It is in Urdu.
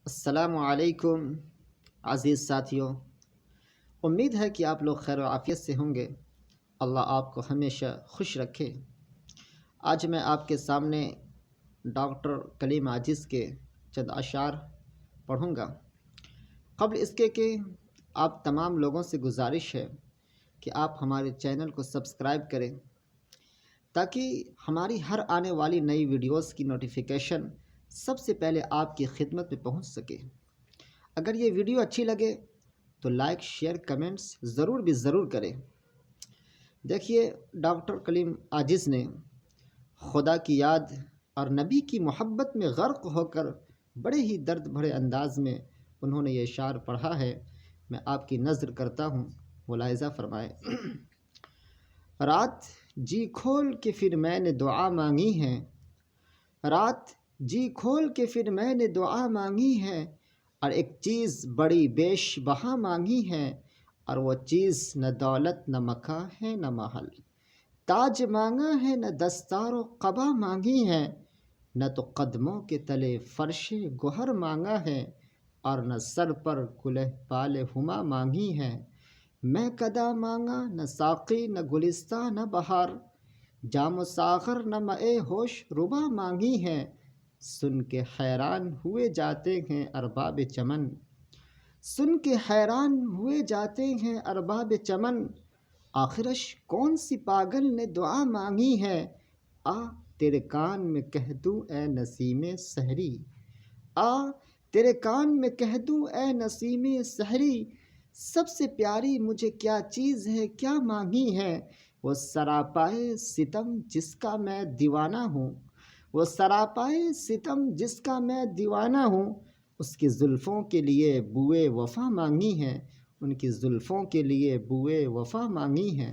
السلام علیکم عزیز ساتھیوں، امید ہے کہ آپ لوگ خیر و عافیت سے ہوں گے۔ اللہ آپ کو ہمیشہ خوش رکھے۔ آج میں آپ کے سامنے ڈاکٹر کلیم عاجز کے چند اشعار پڑھوں گا۔ قبل اس کے کہ آپ تمام لوگوں سے گزارش ہے کہ آپ ہمارے چینل کو سبسکرائب کریں تاکہ ہماری ہر آنے والی نئی ویڈیوز کی نوٹیفیکیشن سب سے پہلے آپ کی خدمت میں پہنچ سکے۔ اگر یہ ویڈیو اچھی لگے تو لائک، شیئر، کمنٹس ضرور کریں۔ دیکھیے، ڈاکٹر کلیم عاجز نے خدا کی یاد اور نبی کی محبت میں غرق ہو کر بڑے ہی درد بھرے انداز میں انہوں نے یہ اشعار پڑھا ہے۔ میں آپ کی نظر کرتا ہوں، ملاحظہ فرمائیں۔ رات جی کھول کے پھر میں نے دعا مانگی ہے، رات جی کھول کے پھر میں نے دعا مانگی ہے، اور ایک چیز بڑی بیش بہا مانگی ہے، اور وہ چیز نہ دولت نہ مکاں ہے نہ محل، تاج مانگا ہے نہ دستار و قبا مانگی ہے، نہ تو قدموں کے تلے فرش گہر مانگا ہے، اور نہ سر پر کلہ پال ہما مانگی ہے۔ میں کدا مانگا نہ ساقی نہ گلستہ نہ بہار، جام و ساغر نہ مے ہوش ربا مانگی ہے، سن کے حیران ہوئے جاتے ہیں ارباب چمن، سن کے حیران ہوئے جاتے ہیں ارباب چمن، آخرش کون سی پاگل نے دعا مانگی ہے، آ تیرے کان میں کہہ دوں اے نسیم سحری، آ تیرے کان میں کہہ دوں اے نسیم سحری، سب سے پیاری مجھے کیا چیز ہے کیا مانگی ہے، وہ سراپائے ستم جس کا میں دیوانہ ہوں، وہ سراپائے ستم جس کا میں دیوانہ ہوں، اس کی زلفوں کے لیے بوئے وفا مانگی ہے، ان کی زلفوں کے لیے بوئے وفا مانگی ہے۔